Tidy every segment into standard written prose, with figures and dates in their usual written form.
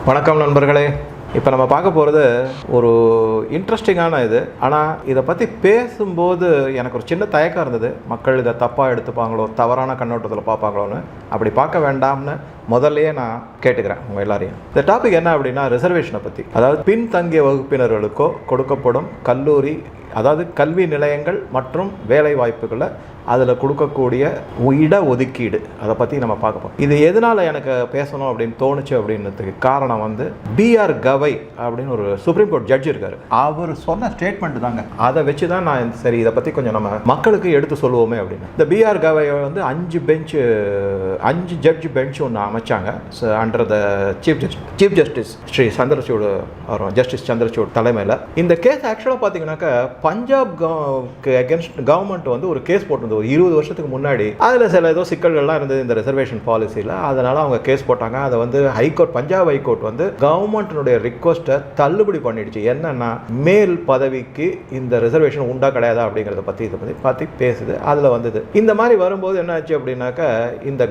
வணக்கம் நண்பர்களே. இப்போ நம்ம பார்க்க போகிறது ஒரு இன்ட்ரெஸ்டிங்கான இது. ஆனால் இதை பற்றி பேசும்போது எனக்கு ஒரு சின்ன தயக்கம் இருந்தது. மக்கள் இதை தப்பாக எடுத்துப்பாங்களோ, தவறான கண்ணோட்டத்தில் பார்ப்பாங்களோன்னு. அப்படி பார்க்க வேண்டாம்னு முதல்லையே நான் கேட்டுக்கிறேன் உங்கள் எல்லாரையும். இந்த டாபிக் என்ன அப்படின்னா, ரிசர்வேஷனை பற்றி. அதாவது பின்தங்கிய வகுப்பினர்களுக்கோ கொடுக்கப்படும் கல்லூரி, அதாவது கல்வி நிலையங்கள் மற்றும் வேலை வாய்ப்புகளை அதில் கொடுக்கக்கூடிய இட ஒதுக்கீடு, அதை பற்றி நம்ம பார்க்க போகிறோம். இது எதனால் எனக்கு பேசணும் அப்படின்னு தோணுச்சு அப்படின்றதுக்கு காரணம் வந்து பிஆர் கவை அப்படின்னு ஒரு சுப்ரீம் கோர்ட் ஜட்ஜ் இருக்கார். அவர் சொன்ன ஸ்டேட்மெண்ட் தாங்க. அதை வச்சு தான் நான் சரி இதை பற்றி கொஞ்சம் நம்ம மக்களுக்கு எடுத்து சொல்லுவோமே அப்படின்னு. இந்த பிஆர் கவை வந்து 5 ஜட்ஜ் பெஞ்ச் ஒன்று அமைச்சாங்க under the chief justice Shri Chandrachud வரும், ஜஸ்டிஸ் சந்திரசூட் தலைமையில். இந்த கேஸ் ஆக்சுவலாக பார்த்தீங்கன்னாக்கா பஞ்சாப் அகேன்ஸ்ட் கவர்மெண்ட் வந்து ஒரு கேஸ் போட்டு ஒரு 20 வருஷத்துக்கு முன்னாடி. அதில் சில ஏதோ சிக்கல்கள்லாம் இருந்தது இந்த ரிசர்வேஷன் பாலிசியில். அதனால அவங்க கேஸ் போட்டாங்க. அதை வந்து ஹைகோர்ட், பஞ்சாப் ஹைகோர்ட் வந்து கவர்மெண்ட்டினுடைய ரிக்வஸ்ட்டை தள்ளுபடி பண்ணிடுச்சு. என்னன்னா, மேல் பதவிக்கு இந்த ரிசர்வேஷன் உண்டா கிடையாதா அப்படிங்கிறத பற்றி இதை பற்றி பேசுது. அதில் வந்தது. இந்த மாதிரி வரும்போது என்ன ஆச்சு அப்படின்னாக்கா, இந்த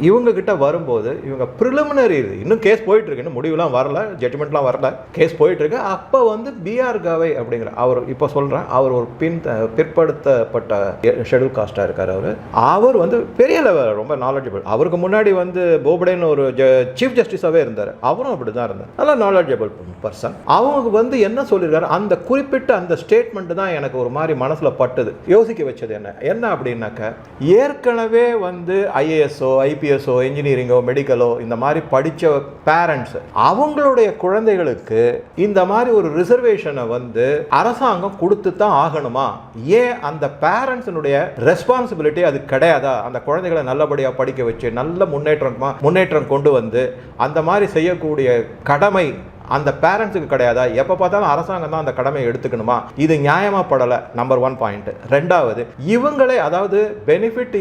இவங்க கிட்ட வரும்போது இவங்க ப்ரிலிமினரி, இன்னும் கேஸ் போயிட்டு இருக்கு, இன்னும் முடிவுலாம் வரல, ஜட்ஜ்மெண்ட்லாம் வரல, கேஸ் போயிட்டு இருக்கு. அப்போ வந்து பிஆர் கவை அப்படிங்கிற அவர், இப்போ சொல்கிறேன், அவர் ஒரு பிற்படுத்தப்பட்ட ஷெட்யூல் காஸ்டாக இருக்கார். அவர் வந்து பெரிய லெவல், ரொம்ப நாலேஜபிள். அவருக்கு முன்னாடி வந்து போபடேன்னு ஒரு சீஃப் ஜஸ்டிஸாகவே இருந்தார். அவரும் அப்படி தான் இருந்தார், நல்லா நாலேஜபிள் பர்சன். அவங்க வந்து என்ன சொல்லியிருக்காரு, அந்த குறிப்பிட்ட அந்த ஸ்டேட்மெண்ட் தான் எனக்கு ஒரு மாதிரி மனசில் பட்டுது, யோசிக்க வச்சது. என்ன அப்படின்னாக்க, ஏற்கனவே வந்து ஐஏஎஸ்ஓ, ஐபிஎஸ்ஓ, இன்ஜினியரிங்கோ, மெடிக்கலோ இந்த மாதிரி படித்த பேரண்ட்ஸ் அவங்களுடைய குழந்தைகளுக்கு இந்த மாதிரி ஒரு ரிசர்வேஷனை வந்து அரசாங்கம் கொடுத்து தான் ஆகணுமா? ஏன் அந்த பேரண்ட்ஸினுடைய ரெஸ்பான்சிபிலிட்டி அது கிடையாதா? அந்த குழந்தைகளை நல்லபடியாக படிக்க வச்சு நல்ல முன்னேற்றம் கொண்டு வந்து அந்த மாதிரி செய்யக்கூடிய கடமை அந்த பேரண்ட்ஸுக்கு கிடையாதா? எப்போ பார்த்தாலும் அரசாங்கம் தான் அந்த கடமையை எடுத்துக்கணுமா? இது நியாயமாக படலை. Number 1 point. ரெண்டாவது, இவங்களே, அதாவது பெனிஃபிட்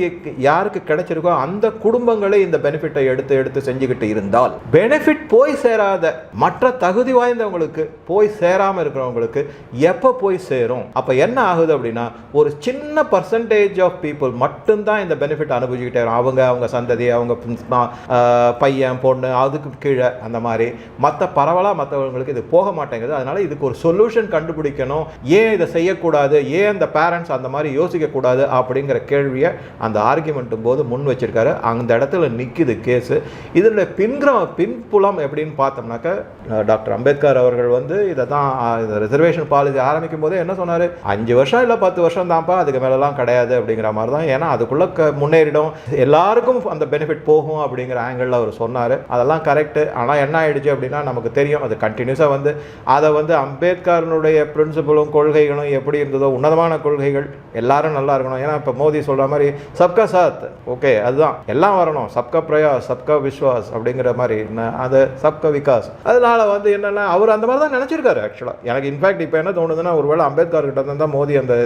யாருக்கு கிடைச்சிருக்கோ அந்த குடும்பங்களே இந்த பெனிஃபிட்டை எடுத்து செஞ்சுக்கிட்டு இருந்தால், பெனிஃபிட் போய் சேராத மற்ற தகுதி வாய்ந்தவங்களுக்கு, போய் சேராமல் இருக்கிறவங்களுக்கு எப்போ போய் சேரும்? அப்போ என்ன ஆகுது அப்படின்னா, ஒரு சின்ன பர்சன்டேஜ் ஆஃப் பீப்புள் மட்டும்தான் இந்த பெனிஃபிட் அனுபவிச்சுக்கிட்டே வரும். அவங்க சந்ததி, அவங்க பையன் பொண்ணு, அதுக்கு கீழே அந்த மாதிரி மற்ற பரவலாக மற்றவங்களுக்கு இது போக மாட்டேங்குது. அதனால இதுக்கு ஒரு சொல்யூஷன் கண்டுபிடிக்கணும். ஏன் இதை செய்யக்கூடாது, ஏன் அந்த பேரண்ட்ஸ் அந்த மாதிரி யோசிக்கக்கூடாது அப்படிங்கிற கேள்வியை அந்த ஆர்குமெண்ட்டும் போது முன் வச்சிருக்காரு. அந்த இடத்துல நிற்குது கேஸு. இதனுடைய பின்புலம் எப்படின்னு பார்த்தோம்னாக்க, டாக்டர் அம்பேத்கர் அவர்கள் வந்து இதை தான் ரிசர்வேஷன் பாலிசி ஆரம்பிக்கும் போது என்ன சொன்னார், 5 வருஷம் இல்லை 10 வருஷம் தான்ப்பா, அதுக்கு மேலெல்லாம் கிடையாது அப்படிங்கிற மாதிரி தான். ஏன்னா அதுக்குள்ள முன்னேறிடும், எல்லாருக்கும் அந்த பெனிஃபிட் போகும் அப்படிங்கிற ஆங்கிளில் அவர் சொன்னார். அதெல்லாம் கரெக்டு. ஆனால் என்ன ஆயிடுச்சு அப்படின்னா, நமக்கு தெரியும் அது கண்டினியூஸாக வந்து அதை வந்து அம்பேத்கருடைய பிரின்சிபலும் கொள்கைகளும் எப்படி இருந்ததோ, உன்னதமான கொள்கைகள், எல்லாரும் நல்லா இருக்கணும். ஏன்னா இப்போ மோடி சொல்கிற மாதிரி சப்கா சாத், ஓகே, அதுதான் எல்லாம் வரணும், சப்கா பிரயாஸ், சப்கா விஸ்வாஸ் அப்படிங்கிற மாதிரி, அது சப்கா விகாஸ். அதனால வந்து என்னென்னா, அவர் அந்த மாதிரி தான் நினச்சிருக்காரு. ஆக்சுவலாக எனக்கு இன்ஃபேக்ட் இப்போ என்ன தோணுதுன்னா, ஒருவேளை அம்பேத்கர் கிட்ட தான் மோடி அந்த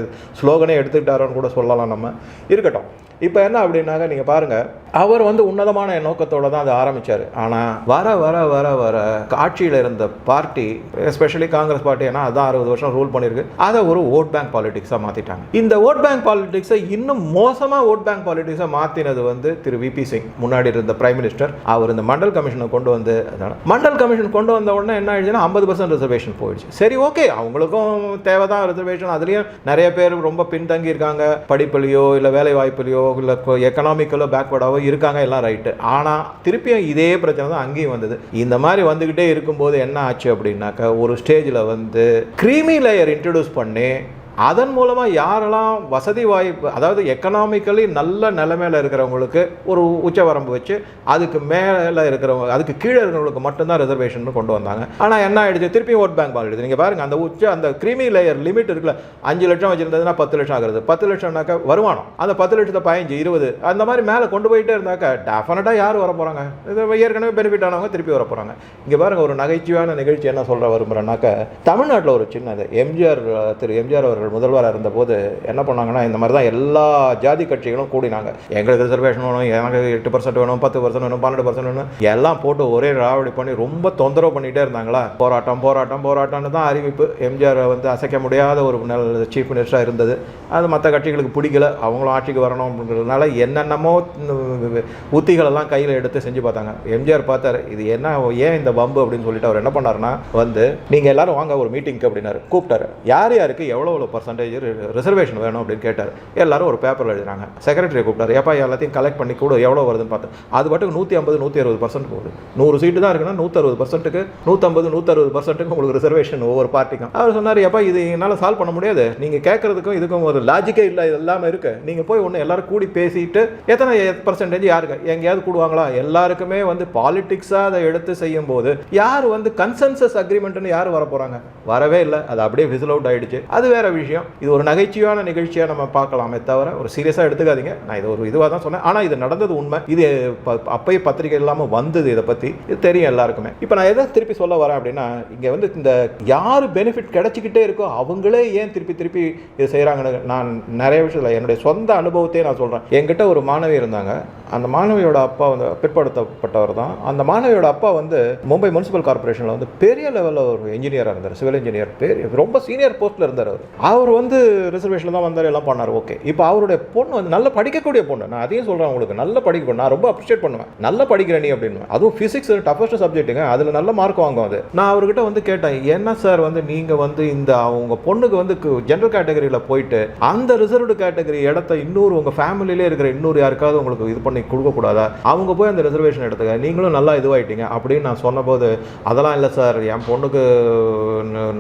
ஸ்லோகனே எடுத்துக்கிட்டாரோன்னு கூட சொல்லலாம். நம்ம இருக்கட்டும். இப்போ என்ன அப்படின்னாக்க, நீங்கள் பாருங்கள், அவர் வந்து உன்னதமான நோக்கத்தோடு தான் அதை ஆரம்பித்தார். ஆனால் வர வர வர வர ஆட்சியில் இருந்த பார்ட்டி, எஸ்பெஷலி காங்கிரஸ் பார்ட்டி, ஏன்னா அதான் 60 வருஷம் ரூல் பண்ணியிருக்கு, அதை ஒரு ஓட் பேங்க் பாலிடிக்ஸாக மாற்றிட்டாங்க. இந்த ஓட் பேங்க் பாலிடிக்ஸை இன்னும் மோசமாக ஓட் பேங்க் பாலிடிக்ஸாக மாற்றினது வந்து திரு விபி சிங், முன்னாடி இருந்த பிரைம் மினிஸ்டர். அவர் இந்த மண்டல் கமிஷனை கொண்டு வந்து, மண்டல் கமிஷன் கொண்டு வந்த உடனே என்ன ஆயிடுச்சுன்னா 50% ரிசர்வேஷன் போயிடுச்சு. சரி, ஓகே, அவங்களுக்கும் தேவை தான் ரிசர்வேஷன். அதுலேயும் நிறைய பேர் ரொம்ப பின்தங்கி இருக்காங்க, படிப்புலையோ இல்லை வேலை வாய்ப்புலையோ இல்லை எக்கனாமிக்கலோ பேக்வர்டாவோ இருக்காங்க, எல்லாம் ரைட்டு. ஆனால் திருப்பியும் இதே பிரச்சனை தான் அங்கேயும் வந்தது. இந்த மாதிரி வந்துக்கிட்டே இருக்கும்போது என்ன ஆச்சு அப்படின்னாக்கா, ஒரு ஸ்டேஜில் வந்து கிரீமி லேயர் இன்ட்ரடியூஸ் பண்ணி அதன் மூலமாக யாரெல்லாம் வசதி வாய்ப்பு, அதாவது எக்கனாமிக்கலி நல்ல நிலைமையில் இருக்கிறவங்களுக்கு ஒரு உச்சவரம்பு வச்சு, அதுக்கு மேலே இருக்கிறவங்க, அதுக்கு கீழே இருக்கிறவங்களுக்கு மட்டும்தான் ரிசர்வேஷன் கொண்டு வந்தாங்க. ஆனால் என்ன ஆயிடுச்சு, திருப்பி ஓட் பேங்க் பாலிடிக்ஸ். நீங்கள் பாருங்கள், அந்த கிரீமி லேயர் லிமிட் இருக்குல்ல, 5 லட்சம் வச்சுருந்ததுன்னா 10 லட்சம் ஆகுது. 10 லட்சம்னாக்கா வருமானம், அந்த 10 லட்சத்தை 15, 20 அந்த மாதிரி மேலே கொண்டு போயிட்டே இருந்தாக்கா டெஃபினட்டாக யார் வர போகிறாங்க? இது ஏற்கனவே பெனிஃபிட் ஆனவங்க திருப்பி வர போகிறாங்க. இங்கே பாருங்கள், ஒரு நகைச்சுவையான நிகழ்ச்சி என்ன சொல்கிற விரும்புகிறேன்னாக்கா, தமிழ்நாட்டில் ஒரு சின்னது திரு எம்ஜிஆர் அவர்கள் அவர்கள் முதல்வராக இருந்தபோது என்ன பண்ணாங்கன்னா, இந்த மாதிரி தான் எல்லா ஜாதி கட்சிகளும் கூடினாங்க. எங்களுக்கு ரிசர்வேஷன் வேணும், எனக்கு 8% வேணும், 10% வேணும், 12% வேணும், எல்லாம் போட்டு ஒரே ராவடி பண்ணி ரொம்ப தொந்தரவு பண்ணிகிட்டே இருந்தாங்களா. போராட்டம்னு தான் அறிவிப்பு. எம்ஜிஆர் வந்து அசைக்க முடியாத ஒரு சீஃப் மினிஸ்டராக இருந்தது. அது மற்ற கட்சிகளுக்கு பிடிக்கல, அவங்களும் ஆட்சிக்கு வரணும் அப்படின்றதுனால என்னென்னமோ உத்திகளெல்லாம் கையில் எடுத்து செஞ்சு பார்த்தாங்க. எம்ஜிஆர் பார்த்தாரு, இது என்ன ஏன் இந்த பம்பு அப்படின்னு சொல்லிட்டு அவர் என்ன பண்ணாருன்னா, வந்து நீங்கள் எல்லாரும் வாங்க ஒரு மீட்டிங்க்கு அப்படின்னாரு. கூப்பிட்டாரு. யார் யாருக்கு எவ்வளோ பர்சன்டேஜ் ரிசர்வேஷன் வேணும் அப்படின்னு கேட்டார். எல்லாரும் ஒரு பேப்பரில் எழுதினாங்க. செக்ரட்டரியை கூப்பிட்டாரு. ஏப்பா எல்லாத்தையும் கலெக்ட் பண்ணி கூட எவ்வளோ வருதுன்னு பார்த்தேன். அது பாட்டுக்கு 150 160% போகுது. 100 சீட்டு தான் இருக்குன்னா 160%க்கு 150 160%க்கு உங்களுக்கு ரிசர்வேஷன் ஒவ்வொரு பார்ட்டிக்கும். அவர் சொன்னார், ஏப்பா இது என்னால் சால்வ் பண்ண முடியாது, நீங்கள் கேட்கறதுக்கும் இதுக்கும் ஒரு லாஜிக்கே இல்லை, இது எல்லாமே இருக்கு. நீங்கள் போய் ஒன்று எல்லாரும் கூடி பேசிட்டு எத்தனை பர்சன்டேஜ் யாருக்கு எங்கேயாவது கூடுவாங்களா? எல்லாருக்குமே வந்து பாலிடிக்ஸாக அதை எடுத்து செய்யும் போது யார் வந்து கன்சென்சஸ் அக்ரிமெண்ட்னு யார் வர போறாங்க? வரவே இல்லை. அது அப்படியே விசில் அவுட் ஆயிடுச்சு. அது வேற விஷயம். இது ஒரு நகைச்சுவையான நிகழ்ச்சியாக நம்ம பார்க்கலாமே தவிர ஒரு சீரியஸாக எடுத்துக்காதீங்க. நான் இது ஒரு இதுவாக தான் சொன்னேன். ஆனால் இது நடந்தது உண்மை. இது அப்பயே பத்திரிகை இல்லாமல் வந்தது. இதை பற்றி இது தெரியும் எல்லாருக்குமே. இப்போ நான் எதை திருப்பி சொல்ல வரேன் அப்படின்னா, இங்கே வந்து இந்த யார் பெனிஃபிட் கிடைச்சிக்கிட்டே இருக்கோ அவங்களே ஏன் திருப்பி இது செய்கிறாங்கன்னு நான் நிறைய விஷயத்தில் என்னுடைய சொந்த அனுபவத்தையே நான் சொல்கிறேன். என்கிட்ட ஒரு மாணவி இருந்தாங்க. அந்த மாணவியோட அப்பா வந்து பிற்படுத்தப்பட்டவர் தான். அந்த மாணவியோட அப்பா வந்து மும்பை முனிசிபல் கார்பரேஷனில் வந்து பெரிய லெவலில் ஒரு இன்ஜினியராக இருந்தார், சிவில் இன்ஜினியர், ரொம்ப சீனியர் போஸ்ட்டில் இருந்தார். அவர் வந்து ரிசர்வேஷனில் தான் வந்தார், எல்லாம் பண்ணார். ஓகே. இப்போ அவருடைய பொண்ணு வந்து நல்ல படிக்கக்கூடிய பொண்ணு. நான் அதையும் சொல்கிறேன் உங்களுக்கு, நல்ல படிக்க பொண்ணு. நான் ரொம்ப அப்ரிஷியேட் பண்ணுவேன். நல்ல படிக்கிற நீ அப்படின்னு. அதுவும் ஃபிசிக்ஸ் டஃபஸ்ட் சப்ஜெக்ட்டுங்க, அதில் நல்ல மார்க் வாங்கும். அது நான் அவர்கிட்ட வந்து கேட்டேன், என்ன சார் வந்து நீங்கள் வந்து இந்த அவங்க பொண்ணுக்கு வந்து ஜென்ரல் கேட்டகரியில் போயிட்டு அந்த ரிசர்வ்டு கேட்டகரி இடத்த இன்னொரு உங்கள் ஃபேமிலியிலே இருக்கிற இன்னொரு யாருக்காவது உங்களுக்கு இது பண்ணி கொடுக்கக்கூடாதா? அவங்க போய் அந்த ரிசர்வேஷன் எடுத்துக்க, நீங்களும் நல்லா இதுவாயிட்டீங்க அப்படின்னு நான் சொன்னபோது, அதெல்லாம் இல்லை சார், என் பொண்ணுக்கு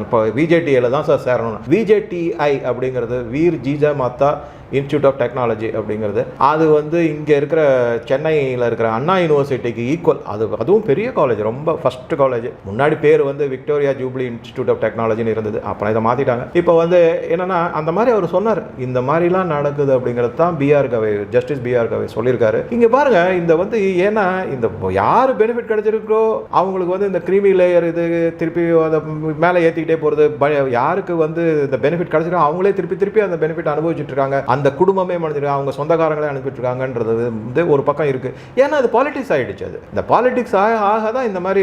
இப்போ விஜேடிஐயில் தான் சார் சேரணும். விஜேடிஐ அப்படிங்கிறது வீர் ஜீஜா மாதா இன்ஸ்டியூட் ஆஃப் டெக்னாலஜி அப்படிங்கிறது. அது வந்து இங்கே இருக்கிற சென்னையில் இருக்கிற அண்ணா யூனிவர்சிட்டிக்கு ஈக்குவல். அதுவும் பெரிய காலேஜ், ரொம்ப ஃபஸ்ட்டு காலேஜ். முன்னாடி பேர் வந்து விக்டோரியா ஜூப்ளி இன்ஸ்டியூட் ஆஃப் டெக்னாலஜின்னு இருந்தது. அப்புறம் இதை மாற்றிட்டாங்க. இப்போ வந்து என்னென்னா, அந்த மாதிரி அவர் சொன்னார், இந்த மாதிரிலாம் நடக்குது அப்படிங்கிறது தான் பிஆர் கவே, ஜஸ்டிஸ் பிஆர் கவே சொல்லியிருக்காரு. இங்கே பாருங்கள், இந்த வந்து ஏன்னா இந்த யார் பெனிஃபிட் கிடைச்சிருக்கோ அவங்களுக்கு வந்து இந்த கிரீமி லேயர் இது திருப்பி அதை மேலே ஏற்றிக்கிட்டே போகிறது. யாருக்கு வந்து இந்த பெனிஃபிட் கிடைச்சிருக்கோ அவங்களே திருப்பி அந்த பெனிஃபிட் அனுபவிச்சுட்டு இருக்காங்க. அந்த குடும்பமே மனிதர்கள் அவங்க சொந்தக்காரங்களே அனுப்பிட்டு இருக்காங்கன்றது வந்து ஒரு பக்கம் இருக்கு. ஏன்னா அது பாலிடிக்ஸ் ஆகிடுச்சு. அது இந்த பாலிடிக்ஸ் ஆக தான் இந்த மாதிரி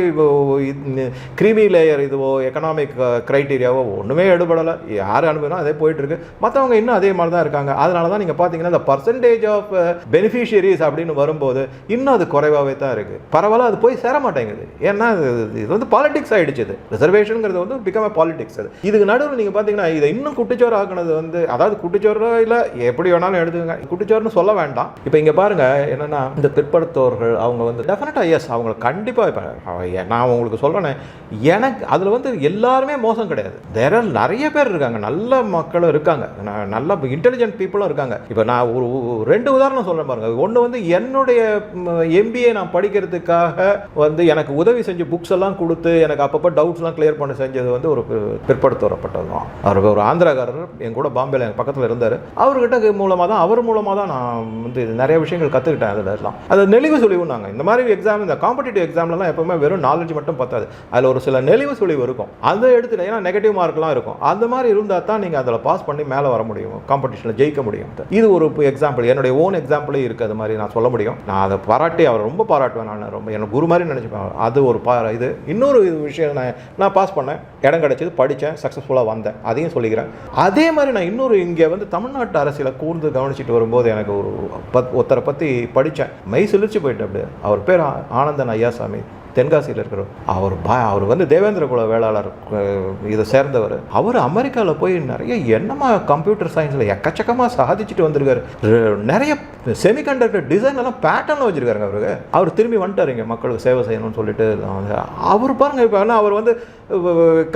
கிரீமி லேயர் இதுவோ எக்கனாமிக் கிரைட்டீரியாவோ ஒன்றுமே எடுபடலை. யார் அனுப்பினா அதே போயிட்டு இருக்கு. மற்றவங்க இன்னும் அதே மாதிரி தான் இருக்காங்க. அதனால தான் நீங்கள் பார்த்தீங்கன்னா இந்த பர்சன்டேஜ் ஆஃப் பெனிஃபிஷியரிஸ் அப்படின்னு வரும்போது இன்னும் அது குறைவாகவே தான் இருக்கு. பரவாயில்ல, அது போய் சேர மாட்டேங்குது. ஏன்னா இது வந்து பாலிடிக்ஸ் ஆகிடுச்சு. இது ரிசர்வேஷனுங்கிறது வந்து பிகம் பாலிடிக்ஸ். அது இதுக்கு நடுவில் நீங்கள் பார்த்தீங்கன்னா இதை இன்னும் குட்டிச்சோறு ஆக்குனது வந்து, அதாவது குட்டிச்சோறு இல்லை எப்படி வேணாலும் எடுத்துக்கங்க, குட்டிச்சோறுன்னு சொல்ல வேண்டாம். இப்போ இங்கே பாருங்க, என்னன்னா இந்த பிற்படுத்தவர்கள் அவங்க வந்து டெஃபினட்டா எஸ், அவங்க கண்டிப்பாக நான் உங்களுக்கு சொல்றேன், எனக்கு அதில் வந்து எல்லாருமே மோசம் கிடையாது. நிறைய பேர் இருக்காங்க, நல்ல மக்களும் இருக்காங்க, நல்ல இன்டெலிஜென்ட் பீப்புளும் இருக்காங்க. இப்போ நான் ஒரு 2 உதாரணம் சொல்றேன் பாருங்க. ஒன்று வந்து என்னுடைய எம்பிஏ நான் படிக்கிறதுக்காக வந்து எனக்கு உதவி செஞ்சு புக்ஸ் எல்லாம் கொடுத்து எனக்கு அப்பப்போ டவுட்ஸ்லாம் கிளியர் பண்ண செஞ்சது வந்து ஒரு பிற்படுத்தப்பட்டது தான். அவர் ஒரு ஆந்திராக்காரர், என் கூட பாம்பேல எங்கள் பக்கத்தில் இருந்தார். அவர்கிட்ட அவர் மூலமாக தான் நான் வந்து நிறைய விஷயங்கள் கற்றுக்கிட்டேன். அதில் எல்லாம் அது நெளிவு சுழிவுனாங்க. இந்த மாதிரி எக்ஸாம், இந்த காம்படிட்டிவ் எக்ஸாம்லாம் எப்பவுமே வெறும் நாலேஜ் மட்டும் பத்தாது. அதில் ஒரு சில நெளிவு சுழிவு இருக்கும். அதை எடுத்துட்டு, ஏன்னா நெகட்டிவ் மார்க்லாம் இருக்கும். அந்த மாதிரி இருந்தால் தான் நீங்கள் அதில் பாஸ் பண்ணி மேலே வர முடியும், காம்படிஷனில் ஜெயிக்க முடியும். இது ஒரு எக்ஸாம்பிள், என்னுடைய ஓன் எக்ஸாம்பிளே இருக்குது. அது மாதிரி நான் சொல்ல முடியும். நான் அதை பாராட்டி அவர் ரொம்ப பாராட்டுவேன். நான் ரொம்ப எனக்கு குரு மாதிரி நினச்சிப்பேன். அது ஒரு இது இன்னொரு விஷயம், நான் பாஸ் பண்ணேன், இடம் கிடைச்சது, படித்தேன், சக்ஸஸ்ஃபுல்லாக வந்தேன், அதையும் சொல்லிக்கிறேன். அதே மாதிரி நான் இன்னொரு இங்கே வந்து தமிழ்நாட்டு அரசியலை கூர்ந்து கவனிச்சுட்டு வரும்போது எனக்கு ஒருத்தரை பற்றி படித்தேன், மெய் சிலிர்ச்சி போயிட்டு. அப்படி அவர் பேர் ஆனந்தன் ஐயாசாமி, தென்காசியில் இருக்கிறவர். அவர் வந்து தேவேந்திர குல வேளாளர் இதை சேர்ந்தவர். அவர் அமெரிக்காவில் போய் நிறைய என்னமா கம்ப்யூட்டர் சயின்ஸில் எக்கச்சக்கமாக சாதிச்சுட்டு வந்திருக்காரு. நிறைய செமிகண்டக்டர் டிசைன் எல்லாம் பேட்டர்னில் வச்சுருக்காருங்க. அவர் திரும்பி வந்துட்டார் இங்கே மக்களுக்கு சேவை செய்யணும்னு சொல்லிட்டு. அவர் பாருங்க, இப்போ ஆனால் அவர் வந்து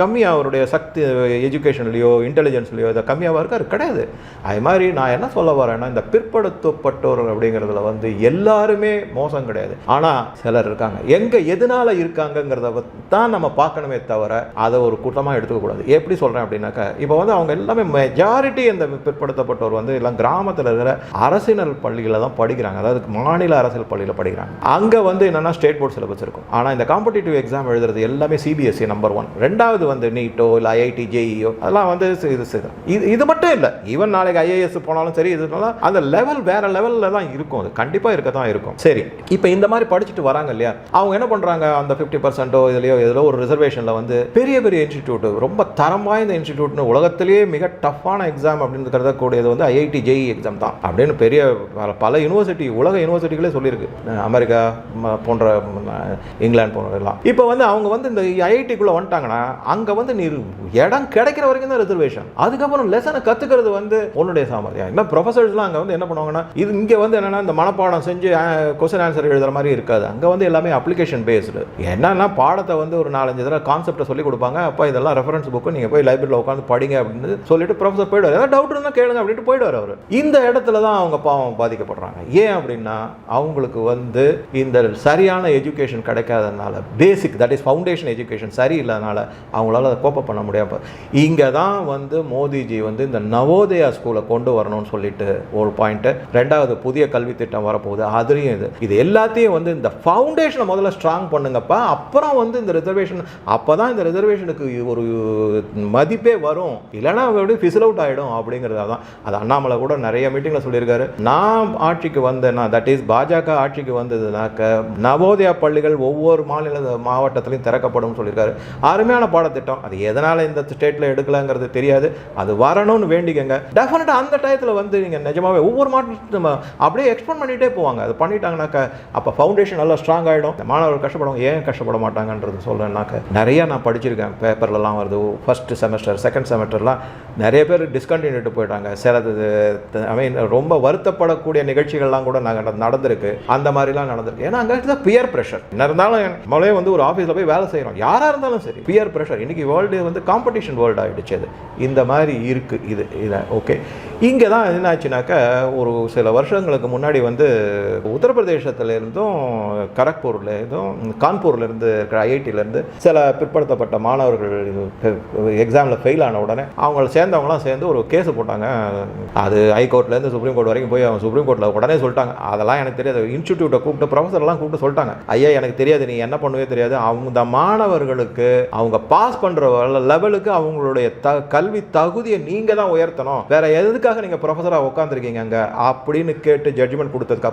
கம்மியாக அவருடைய சக்தி எஜுகேஷன்லையோ இன்டெலிஜென்ஸ்லையோ இதை கம்மியாக இருக்கார் கிடையாது. அது மாதிரி நான் என்ன சொல்ல வரேன்னா, இந்த பிற்படுத்தப்பட்டோர் அப்படிங்கிறதுல வந்து எல்லாருமே மோசம் கிடையாது. ஆனால் சிலர் இருக்காங்க. எதனால பின்னால் இருக்காங்கங்கிறத தான் நம்ம பார்க்கணுமே தவிர அதை ஒரு கூட்டமாக எடுத்துக்கக்கூடாது. எப்படி சொல்கிறேன் அப்படின்னாக்கா, இப்போ வந்து அவங்க எல்லாமே மெஜாரிட்டி இந்த பிற்படுத்தப்பட்டவர் வந்து எல்லாம் கிராமத்தில் இருக்கிற அரசியல் பள்ளியில் தான் படிக்கிறாங்க, அதாவது மாநில அரசியல் பள்ளியில் படிக்கிறாங்க. அங்கே வந்து என்னென்னா ஸ்டேட் போர்ட் சிலபஸ் இருக்கும். ஆனால் இந்த காம்படிட்டிவ் எக்ஸாம் எழுதுறது எல்லாமே சிபிஎஸ்சி நம்பர் 1. ரெண்டாவது வந்து நீட்டோ இல்லை ஐஐடி ஜேஇஓ அதெல்லாம் வந்து இது மட்டும் இல்லை, ஈவன் நாளைக்கு ஐஏஎஸ் போனாலும் சரி, இதுனால அந்த லெவல் வேற லெவலில் தான் இருக்கும். அது கண்டிப்பாக இருக்க தான் இருக்கும். சரி, இப்போ இந்த மாதிரி படிச்சுட்டு வராங்க இல்லையா, அவங்க என்ன பண்ணுறாங்க, அந்த 50% இதுலையோ இதில் ஒரு ரிசர்வேஷனில் வந்து பெரிய பெரிய இன்ஸ்டிடியூட், ரொம்ப தரம் வாய்ந்த இன்ஸ்டிடியூட்னு உலகத்திலேயே மிக டஃப்பான எக்ஸாம் அப்படின்னு கருதக்கூடியது வந்து ஐஐடி ஜேஇ எக்ஸாம் தான் அப்படின்னு பெரிய பல யூனிவர்சிட்டி, உலக யூனிவர்சிட்டிகளே சொல்லியிருக்கு, அமெரிக்கா போன்ற இங்கிலாந்து போன்றதெல்லாம். இப்போ வந்து அவங்க வந்து இந்த ஐஐடிக்குள்ளே வந்துட்டாங்கன்னா அங்கே வந்து நீ இடம் கிடைக்கிற வரைக்கும் தான் ரிசர்வேஷன். அதுக்கப்புறம் லெசனை கற்றுக்கிறது வந்து உன்னுடைய சாமர்த்தியம். இன்னும் ப்ரொஃபஸர்ஸ்லாம் அங்கே வந்து என்ன பண்ணுவாங்கன்னா, இது இங்கே வந்து என்னென்னா இந்த மனப்பாடம் செஞ்சு கொஸ்டின் ஆன்சர் எழுதுற மாதிரி இருக்காது. அங்கே வந்து எல்லாமே அப்ளிகேஷன் பேஸ்டு. என்னன்னா பாடத்தை வந்து ஒரு 4-5 தடவை கான்செப்டை சொல்லி கொடுப்பாங்க. அப்போ இதெல்லாம் ரெஃபரன்ஸ் புக்கு நீங்கள் போய் லைப்ரரியில் உட்காந்து படிங்க அப்படின்னு சொல்லிட்டு ப்ரொஃபஸர் போயிடுவார். ஏதாவது டவுட் இருந்தால் கேளுங்க அப்படின்ட்டு போயிடுவார் அவர். இந்த இடத்துல தான் அவங்க பாவம் பாதிக்கப்படுறாங்க. ஏன் அப்படின்னா அவங்களுக்கு வந்து இந்த சரியான எஜுகேஷன் கிடைக்காதனால, basic that is foundation education சரியில்லாதனால அவங்களால அதை கோப்ப பண்ண முடியாது. இங்கே தான் வந்து மோடிஜி வந்து இந்த நவோதயா ஸ்கூலை கொண்டு வரணும்னு சொல்லிட்டு ஒரு பாயிண்ட். ரெண்டாவது புதிய கல்வி திட்டம் வரப்போகுது, அதுலேயும் இது எல்லாத்தையும் வந்து இந்த ஃபவுண்டேஷனை முதல்ல ஸ்ட்ராங் பண்ணுங்கப்பா, அப்புறம் வந்து இந்த ரிசர்வேஷன், அப்போ தான் இந்த ரிசர்வேஷனுக்கு ஒரு மதிப்பே வரும், இல்லைனா எப்படி ஃபிசில் அவுட் ஆகிடும் அப்படிங்கிறதா தான். அது அண்ணாமலை கூட நிறைய மீட்டிங்கில் சொல்லியிருக்காரு. நான் ஆட்சிக்கு வந்தேன்னா, தட் இஸ் பாஜக ஆட்சிக்கு வந்ததுனாக்க நவோதயா பள்ளிகள் ஒவ்வொரு மாவட்டத்திலையும் திறக்கப்படும் சொல்லியிருக்காரு. அருமையான பாடத்திட்டம். அது எதனால் இந்த ஸ்டேட்டில் எடுக்கலாங்கிறது தெரியாது, அது வரணும்னு வேண்டிக்கங்க. டெஃபினட்டாக அந்த டயத்தில் வந்து நீங்கள் நிஜமாவே ஒவ்வொரு மாவட்டம் அப்படியே எக்ஸ்பெண்ட் பண்ணிகிட்டே போவாங்க. அது பண்ணிட்டாங்கனாக்கா அப்போ ஃபவுண்டேஷன் நல்லா ஸ்ட்ராங் ஆகிடும். மாணவர்கள் கஷ்டப்படுவாங்க. ஏன் கஷ்டப்பட மாட்டாங்கன்றது சொல்கிறேன்னாக்க, நிறைய நான் படிச்சிருக்கேன், பேப்பர்லலாம் வருது. ஃபர்ஸ்ட் செமஸ்டர் செகண்ட் செமஸ்டர்லாம் நிறைய பேர் டிஸ்கண்டினியூட்டு போயிட்டாங்க. சிலது ஐ மீன் ரொம்ப வருத்தப்படக்கூடிய நிகழ்ச்சிகள்லாம் கூட நாங்கள் நடந்திருக்கு. அந்த மாதிரிலாம் நடந்திருக்கு. ஏன்னா அங்கே தான் பியர் ப்ரெஷர். என்ன இருந்தாலும் நம்மளே வந்து ஒரு ஆஃபீஸில் போய் வேலை செய்கிறோம், யாராக இருந்தாலும் சரி பியர் ப்ரெஷர். இன்றைக்கி வேர்ல்டு வந்து காம்படிஷன் வேர்ல்டு ஆகிடுச்சு. அது இந்த மாதிரி இருக்குது. இது ஓகே. இங்கே தான் என்ன ஆச்சுனாக்கா, ஒரு சில வருஷங்களுக்கு முன்னாடி வந்து உத்தரப்பிரதேசத்துலேருந்தும் கரக்பூர்லேருந்தும் கான்பூர்லேருந்து இருக்கிற ஐஐடியிலேருந்து சில பிற்படுத்தப்பட்ட மாணவர்கள் எக்ஸாமில் ஃபெயில் ஆன உடனே அவங்கள சேர்ந்தவங்களாம் சேர்ந்து ஒரு கேஸு போட்டாங்க. அது ஹைகோர்ட்லேருந்து சுப்ரீம் கோர்ட் வரைக்கும் போய் அவங்க சுப்ரீம் கோர்ட்டில் உடனே சொல்லிட்டாங்க, அதெல்லாம் எனக்கு தெரியாது. இன்ஸ்டிடியூட்டை கூப்பிட்டு ப்ரொஃபஸர்லாம் கூப்பிட்டு சொல்லிட்டாங்க, ஐயா எனக்கு தெரியாது, நீ என்ன பண்ணுவே தெரியாது. அவங்க மாணவர்களுக்கு அவங்க பாஸ் பண்ணுற லெவலுக்கு அவங்களுடைய கல்வி தகுதியை நீங்கள் தான் உயர்த்தணும், வேற எதுக்காக நீங்கள் ப்ரொஃபஸராக உட்காந்துருக்கீங்க அங்கே அப்படின்னு கேட்டு ஜட்ஜ்மெண்ட் கொடுத்ததுக்கு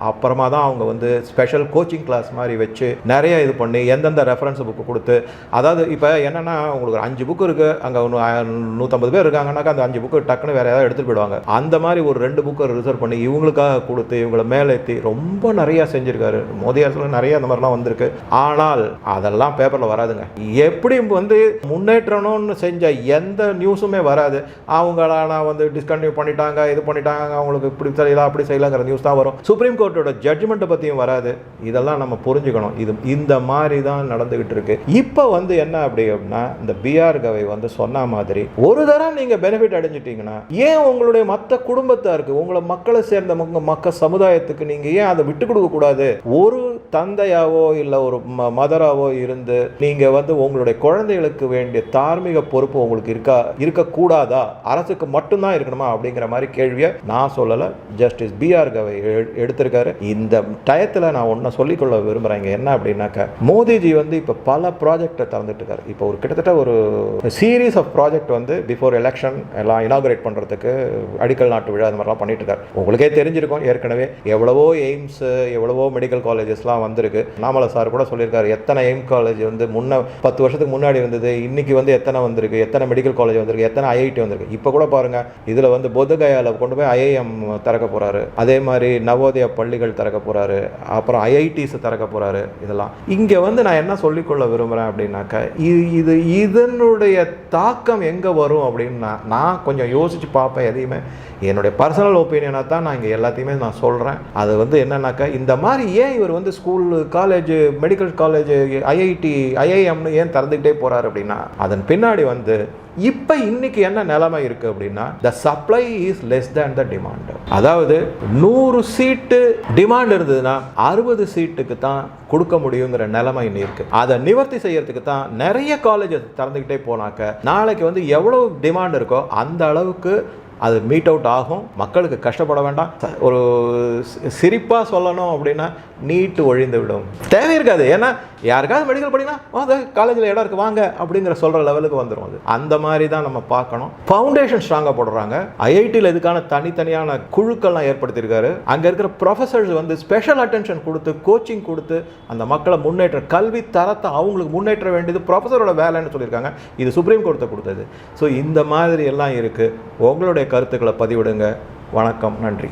அப்புறமா தான் அவங்க வந்து ஸ்பெஷல் கோச்சிங் கிளாஸ் மாதிரி வச்சு நிறைய இது பண்ணி எந்தெந்த ரெஃபரன்ஸ் புக்கு கொடுத்து, அதாவது இப்போ என்னென்னா உங்களுக்கு 5 புக்கு இருக்குது, அங்கே 150 பேர் இருக்காங்கன்னாக்கா அந்த 5 புக்கு டக்குன்னு வேறு ஏதாவது எடுத்துகிட்டு போயிடுவாங்க. அந்த மாதிரி ஒரு 2 புக்கை ரிசர்வ் பண்ணி இவங்களுக்காக கொடுத்து இவங்களை மேலேற்றி ரொம்ப நிறையா செஞ்சுருக்காரு. மோடி அரசில் நிறைய அந்த மாதிரிலாம் வந்திருக்கு. ஆனால் அதெல்லாம் பேப்பரில் வராதுங்க. எப்படி வந்து முன்னேற்றணும்னு செஞ்ச எந்த நியூஸுமே வராது. அவங்களான வந்து டிஸ்கண்டினியூ பண்ணிட்டாங்க, இது பண்ணிட்டாங்க, அவங்களுக்கு இப்படி செய்யலாம் அப்படி செய்யலாங்கிற நியூஸ் தான் வரும். சுப்ரீம் கோர்ட்டோட ஜட்ஜ்மெண்ட்டை பற்றியும் வராது. இதெல்லாம் நம்ம புரிஞ்சுக்கணும். இது இந்த மாதிரி தான் நடந்துகிட்டு இருக்கு. இப்போ வந்து என்ன அப்படின்னா, இந்த பிஆர் கவை வந்து சொன்ன மாதிரி ஒரு தரம் நீங்கள் பெனிஃபிட் அடைஞ்சிட்டீங்கன்னா ஏன் உங்களுடைய மற்ற குடும்பத்தாருக்கு, உங்களை மக்களை சேர்ந்த மக்கள் சமுதாயத்துக்கு நீங்கள் ஏன் அதை விட்டு கொடுக்க கூடாது? ஒரு தந்தையாவோ இல்லை ஒரு மதராவோ இருந்து நீங்கள் வந்து உங்களுடைய குழந்தைகளுக்கு வேண்டிய தார்மீக பொறுப்பு உங்களுக்கு இருக்கக்கூடாதா? அரசுக்கு மட்டும்தான் இருக்கணுமா அப்படிங்கிற மாதிரி கேள்வியை நான் சொல்லலை, ஜஸ்டிஸ் பிஆர் கவை எடுத்திருக்காரு. இந்த டயத்தில் நான் ஒன்றை சொல்லிக்கொள்ள விரும்புகிறேன். என்ன அப்படின்னாக்கா, மோடிஜி வந்து இப்போ பல ப்ராஜெக்டை திறந்துட்டு இருக்காரு. இப்போ ஒரு கிட்டத்தட்ட ஒரு சீரீஸ் ஆஃப் ப்ராஜெக்ட் வந்து பிஃபோர் எலெக்ஷன் எல்லாம் இனாகுரேட் பண்ணுறதுக்கு அடிக்கல் நாட்டு விழா அந்த மாதிரிலாம் பண்ணிட்டு இருக்காரு. உங்களுக்கே தெரிஞ்சிருக்கும், ஏற்கனவே எவ்வளவோ எய்ம்ஸ் எவ்வளவோ மெடிக்கல் காலேஜஸ்லாம் வந்திருக்கு. நாமல சார் கூட சொல்லியிருக்காரு, எத்தனை எய்ம் காலேஜ் வந்து 10 வருஷத்துக்கு முன்னாடி இருந்தது, இன்னைக்கு வந்து எத்தனை வந்திருக்கு, எத்தனை மெடிக்கல் காலேஜ் வந்திருக்கு, எத்தனை ஐஐடி வந்திருக்கு. இப்போ கூட பாருங்க, இதில் வந்து பொதுகயாவில் கொண்டு போய் ஐஐஎம் திறக்க போறாரு, அதே மாதிரி நவோதயா பள்ளிகள் திறக்க போறாரு, அப்புறம் ஐஐடிஸ் திறக்க போறாரு. இதெல்லாம் இங்கே வந்து நான் என்ன சொல்லிக்கொள்ள விரும்புகிறேன் அப்படின்னாக்கா, இதனுடைய தாக்கம் எங்கே வரும் அப்படின்னு நான் கொஞ்சம் யோசிச்சு பார்ப்பேன். எதையுமே என்னுடைய பர்சனல் ஒப்பீனியனாக தான் நான் இங்கே எல்லாத்தையுமே நான் சொல்கிறேன். அது வந்து என்னன்னாக்கா, இந்த மாதிரி ஏன் இவர் வந்து school, college, medical college, IIT, ஐஐஎம்னு ஏன் திறந்துக்கிட்டே போகிறாரு அப்படின்னா அதன் பின்னாடி வந்து இப்போ இன்னைக்கு என்ன நிலைமை இருக்கு அப்படின்னா the supply is less than the demand. அதாவது 100 சீட்டு டிமாண்ட் இருந்ததுன்னா 60 சீட்டுக்கு தான் கொடுக்க முடியுங்கிற நிலைமை இன்னும் இருக்கு. அதை நிவர்த்தி செய்யறதுக்கு தான் நிறைய காலேஜஸ் திறந்துக்கிட்டே போனாக்க நாளைக்கு வந்து எவ்வளவு டிமாண்ட் இருக்கோ அந்த அளவுக்கு அது மீட் அவுட் ஆகும். மக்களுக்கு கஷ்டப்பட வேண்டாம். ஒரு சிரிப்பாக சொல்லணும் அப்படின்னா நீட்டு ஒழிந்து விடும், தேவை இருக்காது. ஏன்னா யாருக்காவது மெடிக்கல் படிக்கணும் அந்த காலேஜில் இடம் இருக்குது வாங்க அப்படிங்கிற சொல்கிற லெவலுக்கு வந்துடும். அது அந்த மாதிரி தான் நம்ம பார்க்கணும். ஃபவுண்டேஷன் ஸ்ட்ராங்காக போடுறாங்க. ஐஐடியில் இதுக்கான தனித்தனியான குழுக்கள்லாம் ஏற்படுத்தியிருக்காரு. அங்கே இருக்கிற ப்ரொஃபஸர்ஸ் வந்து ஸ்பெஷல் அட்டென்ஷன் கொடுத்து கோச்சிங் கொடுத்து அந்த மக்களை முன்னேற்ற கல்வி தரத்தை அவங்களுக்கு முன்னேற்ற வேண்டியது ப்ரொஃபஸரோட வேலைன்னு சொல்லியிருக்காங்க. இது சுப்ரீம் கோர்ட்டை கொடுத்தது. ஸோ இந்த மாதிரி எல்லாம் இருக்குது. உங்களுடைய கருத்துக்களை பதிவிடுங்க. வணக்கம், நன்றி.